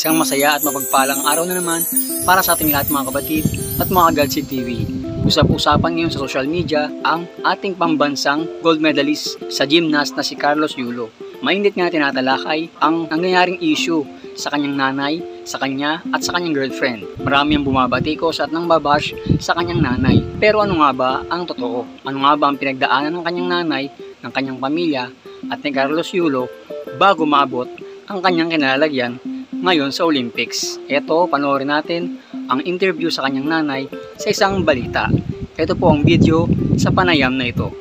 Isang masaya at mapagpalang araw na naman para sa ating lahat mga kapatid at mga Godseed TV. Usap-usapan ngayon sa social media ang ating pambansang gold medalist sa gymnast na si Carlos Yulo. Mainit nga tinatalakay ang nangyayaring issue sa kanyang nanay, sa kanya at sa kanyang girlfriend. Marami ang bumabatikos at nang babash sa kanyang nanay. Pero ano nga ba ang totoo? Ano nga ba ang pinagdaanan ng kanyang nanay, ng kanyang pamilya at ni Carlos Yulo bago maabot ang kanyang kinalalagyan ngayon sa Olympics? Ito, panoorin natin ang interview sa kanyang nanay sa isang balita. Ito po ang video sa panayam na ito.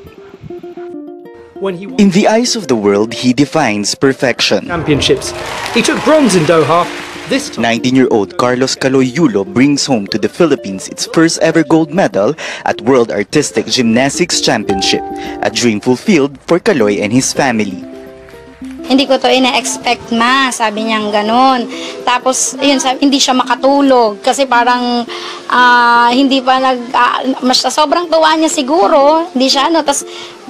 In the eyes of the world, he defines perfection. Championships. He took bronze in Doha. This 19-year-old Carlos Kaloy Yulo brings home to the Philippines its first ever gold medal at World Artistic Gymnastics Championship, a dream fulfilled for Kaloy and his family. Hindi ko to ina-expect sabi niyang ganun. Tapos, yun, hindi siya makatulog kasi parang hindi pa sobrang tuwa niya siguro, hindi siya tapos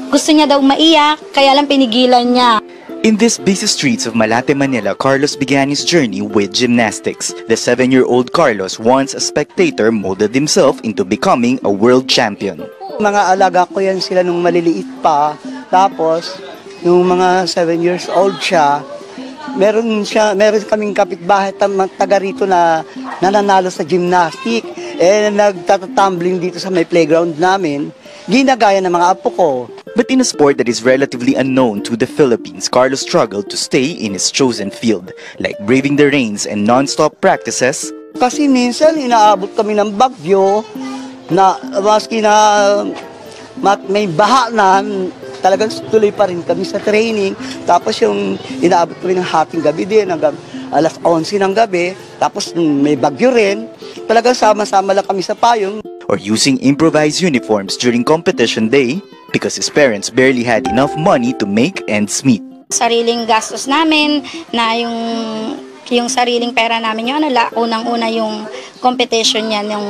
gusto niya daw maiyak, kaya lang pinigilan niya. In these busy streets of Malate, Manila, Carlos began his journey with gymnastics. The 7-year-old Carlos, once a spectator, molded himself into becoming a world champion. Mga alaga ko yan sila nung maliliit pa, tapos nung mga 7 years old siya, meron kaming kapitbahay taga rito na nananalo sa gymnastic. Nagtatumbling dito sa may playground namin, ginagaya ng mga apo ko. But in a sport that is relatively unknown to the Philippines, Carlos struggled to stay in his chosen field, like braving the rains and non-stop practices. Kasi minsan inaabot kami ng bagyo, na maski na may baha na, talagang tuloy pa rin kami sa training. Tapos yung inaabot kami ng hating gabi din, hanggang alas 11 ng gabi. Tapos may bagyo rin. Talagang sama-sama lang kami sa payong. Or using improvised uniforms during competition day because his parents barely had enough money to make ends meet. Sariling gastos namin na yung sariling pera namin yung unang-una yung competition niya ng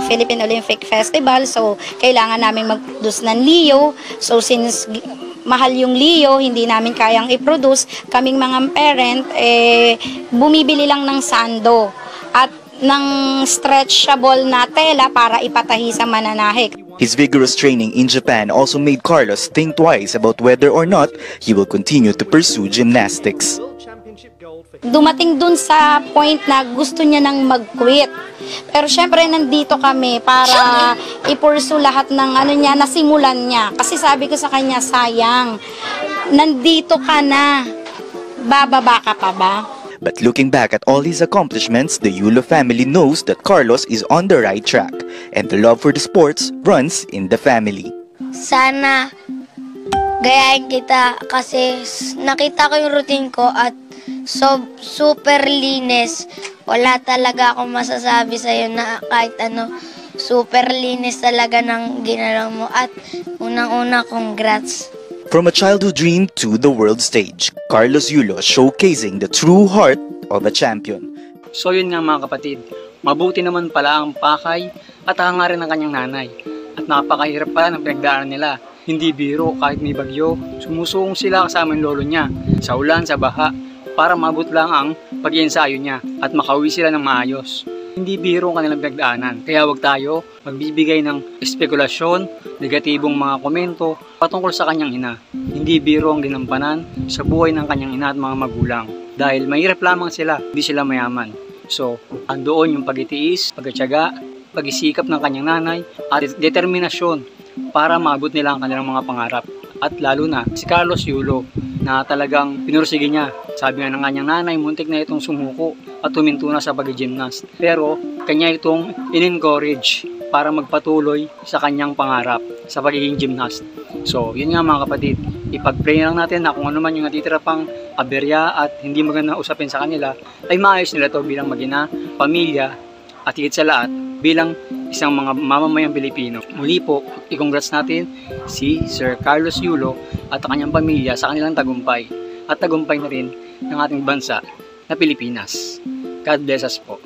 Philippine Olympic Festival. So, kailangan namin mag-produce ng Leo. So, since mahal yung Leo, hindi namin kayang i-produce, kaming mga parent, bumibili lang ng sando at ng stretchable na tela para ipatahi sa mananahe. His vigorous training in Japan also made Carlos think twice about whether or not he will continue to pursue gymnastics. Dumating dun sa point na gusto niya nang mag-quit. Pero syempre nandito kami para i-pursue lahat ng niya, nasimulan niya. Kasi sabi ko sa kanya, sayang, nandito ka na, bababa ka pa ba? But looking back at all his accomplishments, the Yulo family knows that Carlos is on the right track, and the love for the sports runs in the family. Sana gayahin kita kasi nakita ko yung routine ko at super linis. Wala talaga akong masasabi sa'yo na kahit ano, super linis talaga ng ginalaw mo at unang-una, congrats. From a childhood dream to the world stage, Carlos Yulo showcasing the true heart of a champion. So yun nga mga kapatid, mabuti naman pala ang pakay at hangarin ng kanyang nanay. At napakahirap pala ng pinagdaanan nila. Hindi biro kahit may bagyo, sumusuong sila kasama yung lolo niya sa ulan, sa baha, para maabot lang ang pag-iensayo niya at makauwi sila ng maayos. Hindi biro ang kanilang pinagdaanan. Kaya wag tayo magbibigay ng espekulasyon, negatibong mga komento patungkol sa kanyang ina. Hindi biro ang ginampanan sa buhay ng kanyang ina at mga magulang. Dahil mahirap lamang sila, hindi sila mayaman. So, andoon yung pag-itiis, pagtitiyaga, pag-isikap ng kanyang nanay at determinasyon para maabot nila ang kanilang mga pangarap. At lalo na si Carlos Yulo na talagang pinursige niya. Sabi nga ng kanyang nanay, muntik na itong sumuko at huminto na sa pag-gymnast. Pero kanya itong in-encourage para magpatuloy sa kanyang pangarap sa pagiging gymnast. So, yun nga mga kapatid, ipag-pray lang natin na kung ano man yung natitira pang aberya at hindi magandang usapin sa kanila, ay maayos nila to bilang mag-ina, pamilya, at higit sa lahat, bilang isang mga mamamayang Pilipino. Muli po, i-congrats natin si Sir Carlos Yulo at ang kanyang pamilya sa kanilang tagumpay at tagumpay na rin ng ating bansa na Pilipinas. God bless us po.